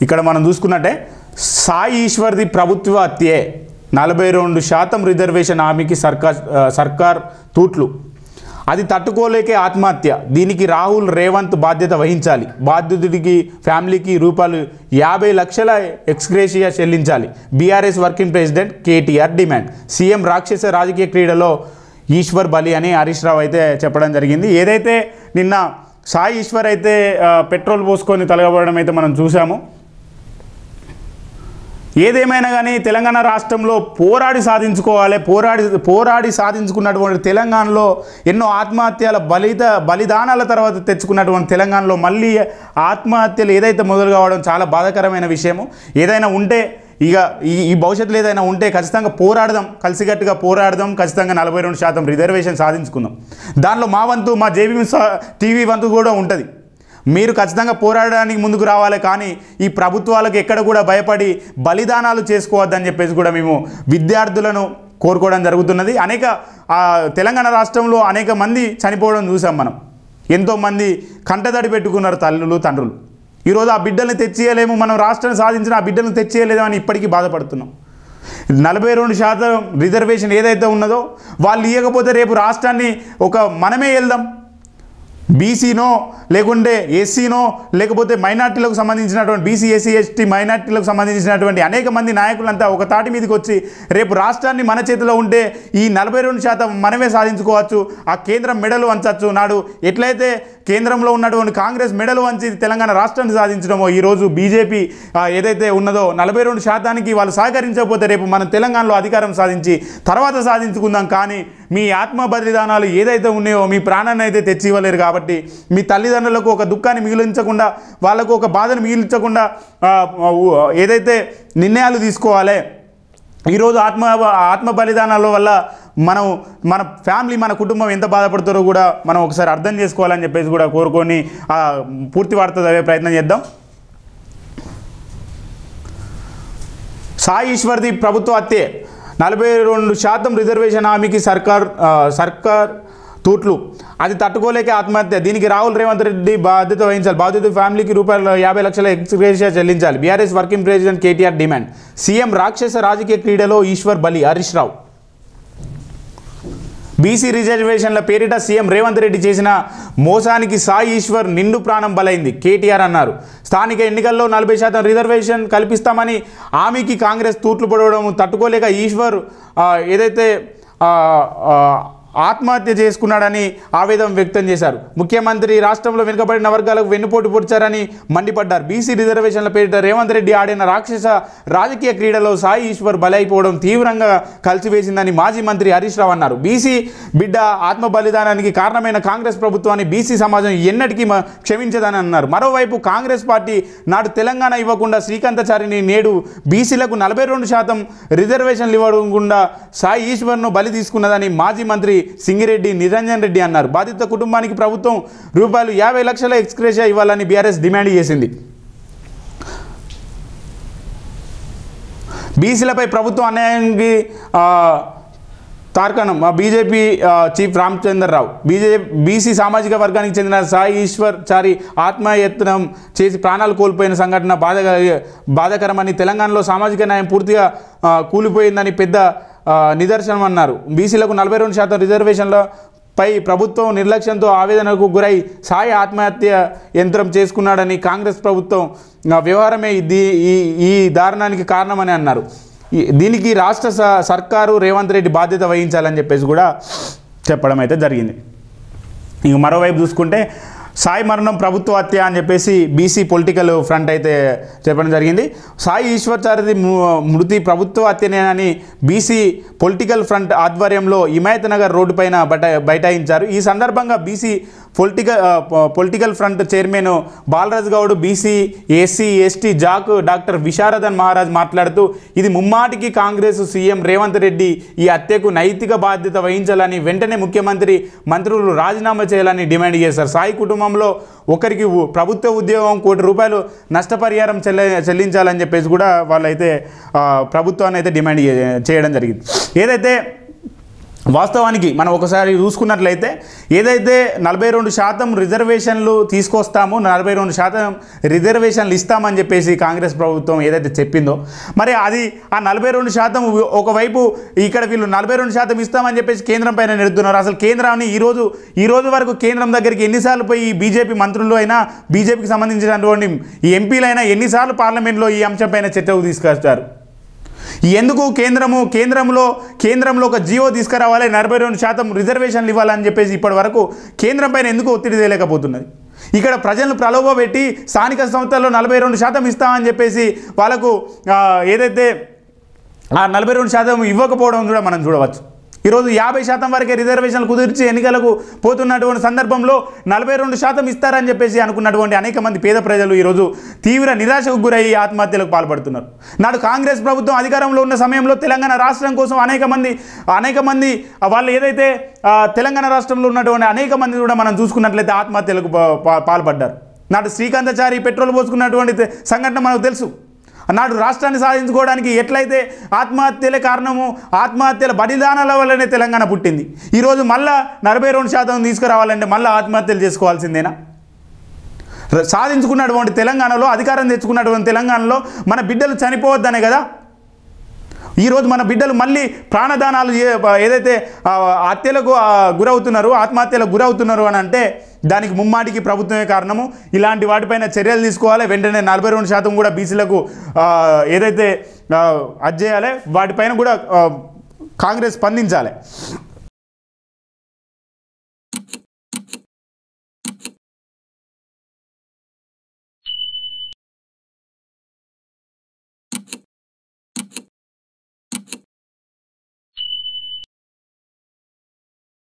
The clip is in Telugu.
ఇక్కడ మనం చూసుకున్నట్టే సాయి ఈశ్వర్ది ప్రభుత్వ హత్యే 42% రిజర్వేషన్ హామీకి సర్కార్ తూట్లు, అది తట్టుకోలేకే ఆత్మహత్య, దీనికి రాహుల్ రేవంత్ బాధ్యత వహించాలి, బాధ్యుడికి ఫ్యామిలీకి రూపాయలు 50 లక్షల ఎక్స్గ్రేషియా చెల్లించాలి, BRS working president KTR demand, CM రాక్షస రాజకీయ క్రీడలో ఈశ్వర్ బలి అని హరీష్ రావు అయితే చెప్పడం జరిగింది. ఏదైతే నిన్న సాయి ఈశ్వర్ అయితే పెట్రోల్ పోసుకొని తలగబడడం అయితే మనం చూసాము. ఏదేమైనా కానీ తెలంగాణ రాష్ట్రంలో పోరాడి సాధించుకున్నటువంటి తెలంగాణలో ఎన్నో ఆత్మహత్యల బలిదానాల తర్వాత తెచ్చుకున్నటువంటి తెలంగాణలో మళ్ళీ ఆత్మహత్యలు ఏదైతే మొదలు కావడం చాలా బాధాకరమైన విషయము. ఏదైనా ఉంటే ఇక ఈ భవిష్యత్తులో ఏదైనా ఉంటే ఖచ్చితంగా పోరాడదాం, కలిసికట్టుగా పోరాడదాం, ఖచ్చితంగా 42% రిజర్వేషన్ సాధించుకుందాం. దానిలో మా వంతు, మా జేబీ టీవీ వంతు కూడా ఉంటుంది. మీరు ఖచ్చితంగా పోరాడడానికి ముందుకు రావాలి, కానీ ఈ ప్రభుత్వాలకు ఎక్కడ కూడా భయపడి బలిదానాలు చేసుకోవద్దని చెప్పేసి కూడా మేము విద్యార్థులను కోరుకోవడం జరుగుతున్నది. తెలంగాణ రాష్ట్రంలో అనేక మంది చనిపోవడం చూసాం మనం. ఎంతోమంది కంటతడి పెట్టుకున్నారు తల్లులు తండ్రులు. ఈరోజు ఆ బిడ్డల్ని తెచ్చేయలేము, మనం రాష్ట్రాన్ని సాధించిన ఆ బిడ్డలను తెచ్చేయలేము అని ఇప్పటికీ బాధపడుతున్నాం. 42% రిజర్వేషన్ ఏదైతే ఉన్నదో వాళ్ళు ఇవ్వకపోతే రేపు రాష్ట్రాన్ని మనమే వెళ్దాం, బీసీనో లేకుంటే ఎస్సీనో లేకపోతే మైనార్టీలకు సంబంధించినటువంటి బీసీ ఎస్సీ ఎస్టీ మైనార్టీలకు సంబంధించినటువంటి అనేక మంది నాయకులంతా ఒక తాటి మీదకి వచ్చి రేపు రాష్ట్రాన్ని మన చేతిలో ఉంటే ఈ 42% మనమే సాధించుకోవచ్చు, ఆ కేంద్రం మెడలు వంచవచ్చు. నాడు ఎట్లయితే కేంద్రంలో ఉన్నటువంటి కాంగ్రెస్ మెడలు వంచి తెలంగాణ రాష్ట్రాన్ని సాధించడమో ఈరోజు బీజేపీ ఏదైతే ఉన్నదో 42%కి వాళ్ళు సహకరించకపోతే రేపు మనం తెలంగాణలో అధికారం సాధించి తర్వాత సాధించుకుందాం. కానీ మీ ఆత్మ బలిదానాలు ఏదైతే ఉన్నాయో మీ ప్రాణాన్ని అయితే తెచ్చి ఇవ్వలేరు. కాబట్టి మీ తల్లిదండ్రులకు ఒక దుఃఖాన్ని మిగిలించకుండా, వాళ్ళకు ఒక బాధను మిగిలించకుండా ఏదైతే నిర్ణయాలు తీసుకోవాలి. ఈరోజు ఆత్మ బలిదానాల వల్ల మన ఫ్యామిలీ, మన కుటుంబం ఎంత బాధపడతారో కూడా మనం ఒకసారి అర్థం చేసుకోవాలని చెప్పేసి కూడా కోరుకొని పూర్తి వార్త చదివే ప్రయత్నం చేద్దాం. సాయి ఈశ్వర్ది ప్రభుత్వ హత్యే 42% రిజర్వేషన్ హామీకి సర్కార్ తూట్లు, అది తట్టుకోలేక ఆత్మహత్య, దీనికి రాహుల్ రేవంత్ రెడ్డి బాధ్యత వహించాలి, బాధ్యత ఫ్యామిలీకి రూపాయలు 50 లక్షల ఎక్స్గ్రేషియా చెల్లించాలి, BRS working president KTR demand, CM రాక్షస రాజకీయ క్రీడలో ఈశ్వర్ బలి హరీష్ రావు. బీసీ రిజర్వేషన్ల పేరిట సీఎం రేవంత్ రెడ్డి చేసిన మోసానికి సాయి ఈశ్వర్ నిండు ప్రాణం బలైంది, కేటీఆర్ అన్నారు. స్థానిక ఎన్నికల్లో 40% రిజర్వేషన్ కల్పిస్తామని హామీకి కాంగ్రెస్ తూట్లు పడవడం తట్టుకోలేక ఈశ్వర్ ఏదైతే ఆత్మహత్య చేసుకున్నాడని ఆవేదన వ్యక్తం చేశారు. ముఖ్యమంత్రి రాష్ట్రంలో వెనుకబడిన వర్గాలకు వెన్నుపోటు పొడిచారని మండిపడ్డారు. బీసీ రిజర్వేషన్ల పేరిట రేవంత్ రెడ్డి ఆడిన రాక్షస రాజకీయ క్రీడలో సాయి ఈశ్వర్ బలైపోవడం తీవ్రంగా కలిసివేసిందని మాజీ మంత్రి హరీష్ రావు అన్నారు. బీసీ బిడ్డ ఆత్మ బలిదానానికి కారణమైన కాంగ్రెస్ ప్రభుత్వాన్ని బీసీ సమాజం ఎన్నటికీ క్షమించదని అన్నారు. మరోవైపు కాంగ్రెస్ పార్టీ నాడు తెలంగాణ ఇవ్వకుండా శ్రీకాంతాచారిని నేడు బీసీలకు 42% రిజర్వేషన్లు ఇవ్వకుండా సాయి ఈశ్వర్ను బలి తీసుకున్నదని మాజీ మంత్రి సింగిరెడ్డి నిరంజన్ రెడ్డి అన్నారు. బాధిత కుటుంబానికి ప్రభుత్వం రూపాయలు 50 లక్షల ఎక్స్గ్రేషియా ఇవ్వాలని బీఆర్ఎస్ డిమాండ్ చేసింది. బీసీలపై ప్రభుత్వం అన్యాయానికి తార్కాణం బీజేపీ చీఫ్ రామచంద్రరావు. బీసీ సామాజిక వర్గానికి చెందిన సాయి ఈశ్వర్ చారి ఆత్మయత్నం చేసి ప్రాణాలు కోల్పోయిన సంఘటన బాధాకరమని, తెలంగాణలో సామాజిక న్యాయం పూర్తిగా కూలిపోయిందని పెద్ద నిదర్శనం అన్నారు. బీసీలకు 42% రిజర్వేషన్లపై ప్రభుత్వం నిర్లక్ష్యంతో ఆవేదనకు గురై సాయి ఆత్మహత్య యంత్రం చేసుకున్నాడని, కాంగ్రెస్ ప్రభుత్వం వ్యవహారమే ఈ దారుణానికి కారణమని అన్నారు. దీనికి రాష్ట్ర సర్కారు రేవంత్ రెడ్డి బాధ్యత వహించాలని చెప్పేసి కూడా చెప్పడం అయితే జరిగింది. ఇక మరోవైపు చూసుకుంటే సాయి మరణం ప్రభుత్వ హత్య అని చెప్పేసి బీసీ పొలిటికల్ ఫ్రంట్ అయితే చెప్పడం జరిగింది. సాయి ఈశ్వర్చారిది మృతి ప్రభుత్వ హత్యనేనని బీసీ పొలిటికల్ ఫ్రంట్ ఆధ్వర్యంలో హిమాయత్ నగర్ రోడ్డు పైన బైఠాయించారు. ఈ సందర్భంగా BC political front chairman Balraj Goud, BC SC ST JAC doctor Visharadan Maharaj మాట్లాడుతూ ఇది ముమ్మాటికి కాంగ్రెస్ సీఎం రేవంత్ రెడ్డి ఈ హత్యకు నైతిక బాధ్యత వహించాలని, వెంటనే ముఖ్యమంత్రి మంత్రులు రాజీనామా చేయాలని డిమాండ్ చేశారు. సాయి కుటుంబంలో ఒకరికి ప్రభుత్వ ఉద్యోగం ₹1 కోటి నష్టపరిహారం చెల్లించాలని చెప్పేసి కూడా వాళ్ళైతే ప్రభుత్వాన్ని అయితే డిమాండ్ చేయడం జరిగింది. ఏదైతే వాస్తవానికి మనం ఒకసారి చూసుకున్నట్లయితే ఏదైతే 42% రిజర్వేషన్లు తీసుకొస్తామో 42% రిజర్వేషన్లు ఇస్తామని చెప్పేసి కాంగ్రెస్ ప్రభుత్వం ఏదైతే చెప్పిందో మరి అది ఆ 42% ఒకవైపు ఇక్కడ వీళ్ళు 42% ఇస్తామని చెప్పేసి కేంద్రం పైన నెడుతున్నారు. అసలు కేంద్రాన్ని ఈ రోజు వరకు కేంద్రం దగ్గరికి ఎన్నిసార్లు పోయి బీజేపీ మంత్రులు అయినా బీజేపీకి సంబంధించినటువంటి ఈ ఎంపీలైనా ఎన్నిసార్లు పార్లమెంట్లో ఈ అంశంపైన చర్చకు తీసుకొచ్చారు? ఎందుకు కేంద్రంలో ఒక జియో తీసుకురావాలి 42% రిజర్వేషన్లు ఇవ్వాలని చెప్పేసి ఇప్పటి వరకు కేంద్రం పైన ఎందుకు ఒత్తిడి తేలేకపోతున్నది? ఇక్కడ ప్రజలను ప్రలోభ పెట్టి స్థానిక సంస్థల్లో 42% ఇస్తామని చెప్పేసి వాళ్ళకు ఏదైతే ఆ 42% ఇవ్వకపోవడం కూడా మనం చూడవచ్చు. ఈరోజు 50% వరకే రిజర్వేషన్లు కుదిర్చి ఎన్నికలకు పోతున్నటువంటి సందర్భంలో 42% ఇస్తారని చెప్పేసి అనుకున్నటువంటి అనేక మంది పేద ప్రజలు ఈరోజు తీవ్ర నిరాశకు గురయ్యి ఆత్మహత్యలకు పాల్పడుతున్నారు. నాడు కాంగ్రెస్ ప్రభుత్వం అధికారంలో ఉన్న సమయంలో తెలంగాణ రాష్ట్రం కోసం అనేక మంది వాళ్ళు ఏదైతే తెలంగాణ రాష్ట్రంలో ఉన్నటువంటి అనేక మంది కూడా మనం చూసుకున్నట్లయితే ఆత్మహత్యలకు పాల్పడ్డారు. నాడు శ్రీకాంతాచారి పెట్రోల్ పోసుకున్నటువంటి సంఘటన మనకు తెలుసు. నాడు రాష్ట్రాన్ని సాధించుకోవడానికి ఎట్లయితే ఆత్మహత్యలే కారణము, ఆత్మహత్యల బలిదానాల వల్లనే తెలంగాణ పుట్టింది. ఈరోజు మళ్ళా 42% తీసుకురావాలంటే మళ్ళీ ఆత్మహత్యలు చేసుకోవాల్సిందేనా? సాధించుకున్నటువంటి తెలంగాణలో, అధికారం తెచ్చుకున్నటువంటి తెలంగాణలో మన బిడ్డలు చనిపోవద్దనే కదా ఈరోజు మన బిడ్డలు మళ్ళీ ప్రాణదానాలు ఏదైతే హత్యలకు గురవుతున్నారు, ఆత్మహత్యలకు గురవుతున్నారు అని అంటే దానికి ముమ్మాటికి ప్రభుత్వమే కారణము. ఇలాంటి వాటిపైన చర్యలు తీసుకోవాలి. వెంటనే 42% కూడా బీసీలకు ఏదైతే అది చేయాలి వాటిపైన కూడా కాంగ్రెస్ స్పందించాలి.